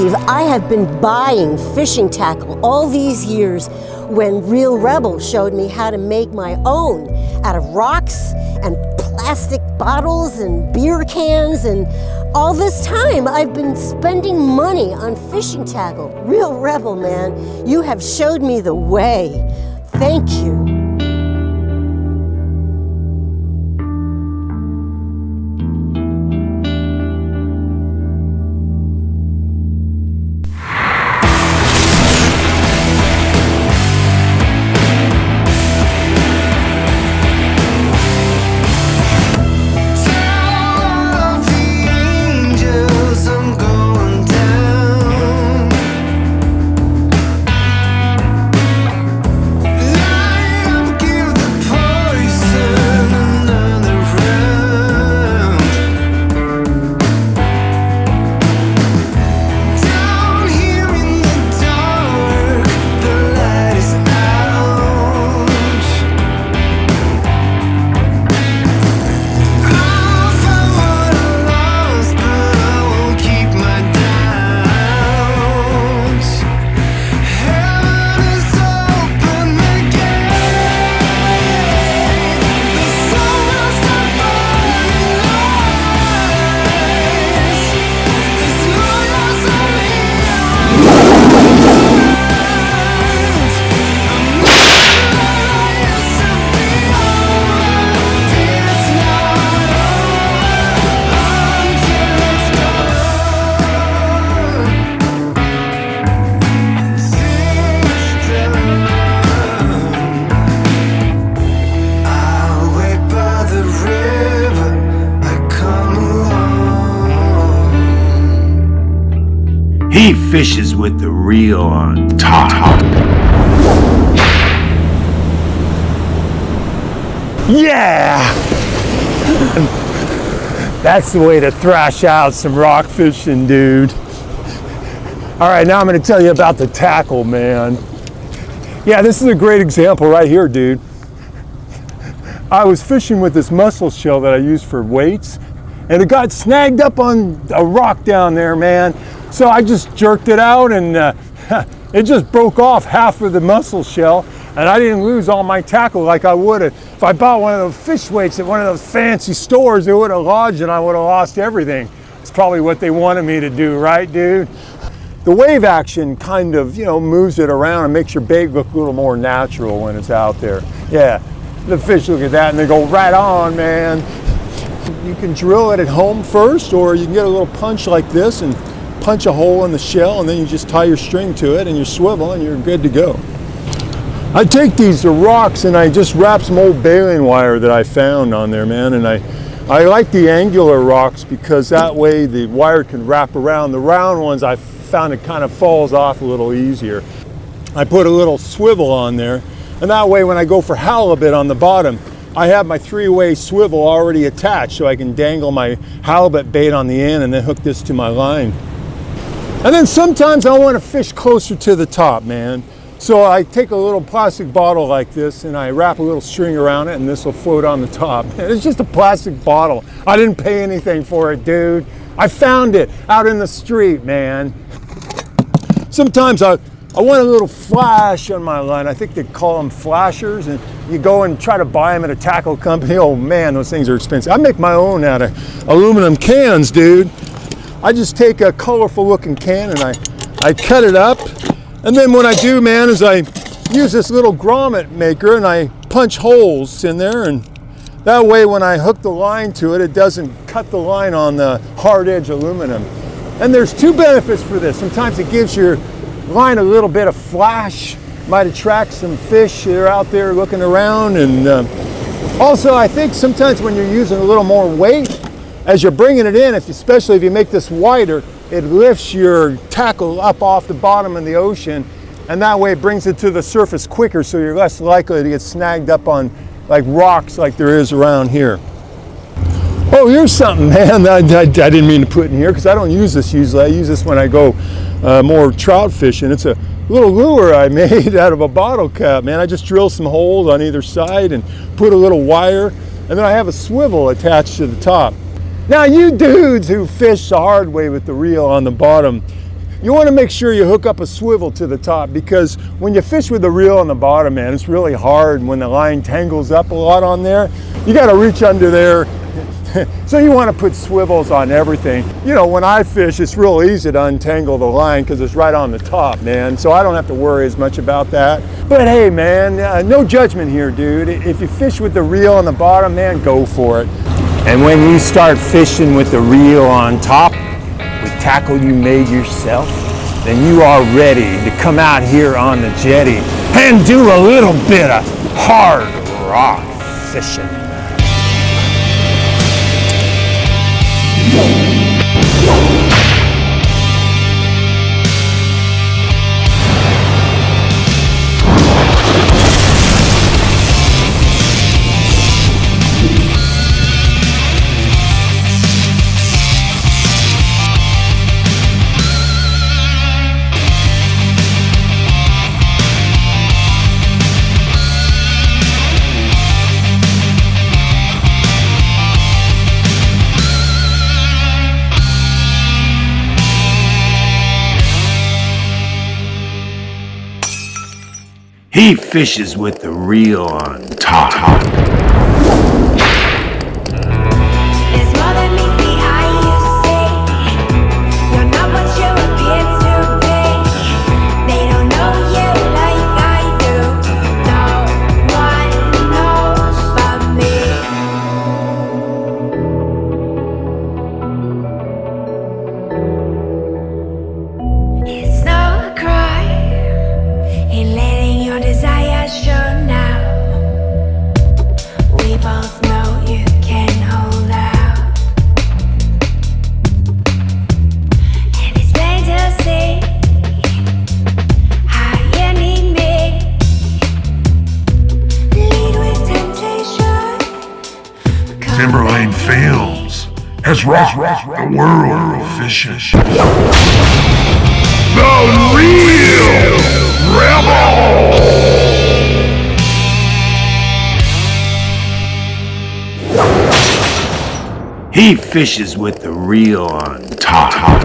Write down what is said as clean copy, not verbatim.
believe I have been buying fishing tackle all these years when Real Rebel showed me how to make my own out of rocks and plastic bottles and beer cans, and all this time I've been spending money on fishing tackle. Real Rebel, man, you have showed me the way. Thank you. He fishes with the reel on top. Yeah! That's the way to thrash out some rock fishing, dude. All right, now I'm gonna tell you about the tackle, man. Yeah, this is a great example right here, dude. I was fishing with this mussel shell that I use for weights, and it got snagged up on a rock down there, man. So I just jerked it out, and it just broke off half of the mussel shell, and I didn't lose all my tackle like I would have. If I bought one of those fish weights at one of those fancy stores, it would have lodged and I would have lost everything. It's probably what they wanted me to do, right, dude? The wave action kind of, moves it around and makes your bait look a little more natural when it's out there. Yeah, the fish look at that and they go, right on, man. You can drill it at home first, or you can get a little punch like this and punch a hole in the shell, and then you just tie your string to it and your swivel and you're good to go. I take these rocks and I just wrap some old baling wire that I found on there, man, and I like the angular rocks because that way the wire can wrap around. The round ones I found it kind of falls off a little easier. I put a little swivel on there, and that way when I go for halibut on the bottom, I have my three-way swivel already attached so I can dangle my halibut bait on the end and then hook this to my line. And then sometimes I want to fish closer to the top, man. So I take a little plastic bottle like this and I wrap a little string around it, and this will float on the top. And it's just a plastic bottle. I didn't pay anything for it, dude. I found it out in the street, man. Sometimes I want a little flash on my line. I think they call them flashers, and you go and try to buy them at a tackle company. Oh man, those things are expensive. I make my own out of aluminum cans, dude. I just take a colorful looking can and I cut it up. And then what I do, man, is I use this little grommet maker and I punch holes in there, and that way when I hook the line to it, it doesn't cut the line on the hard edge aluminum. And there's two benefits for this. Sometimes it gives your line a little bit of flash, might attract some fish that are out there looking around. And also I think sometimes when you're using a little more weight, as you're bringing it in, especially if you make this wider, it lifts your tackle up off the bottom of the ocean, and that way it brings it to the surface quicker, so you're less likely to get snagged up on like rocks like there is around here. Oh, here's something, man, I didn't mean to put in here because I don't use this usually. I use this when I go more trout fishing. It's a little lure I made out of a bottle cap, man. I just drill some holes on either side and put a little wire, and then I have a swivel attached to the top. Now, you dudes who fish the hard way with the reel on the bottom, you want to make sure you hook up a swivel to the top, because when you fish with the reel on the bottom, man, it's really hard. And when the line tangles up a lot on there, you got to reach under there. So you want to put swivels on everything. You know, when I fish, it's real easy to untangle the line because it's right on the top, man. So I don't have to worry as much about that. But hey, man, no judgment here, dude. If you fish with the reel on the bottom, man, go for it. And when you start fishing with the reel on top, with tackle you made yourself, then you are ready to come out here on the jetty and do a little bit of hard rock fishing. He fishes with the reel on top. It's more than meets the eye, you see. You're not what you appear to be. They don't know you like I do. No one knows but me. It's no crime in letting your desires show now. We both know you can hold out, and it's plain to see how you need me. Lead with temptation. Timberlane Films has rocked the world of fishing. The Real Rebel! He fishes with the reel on top.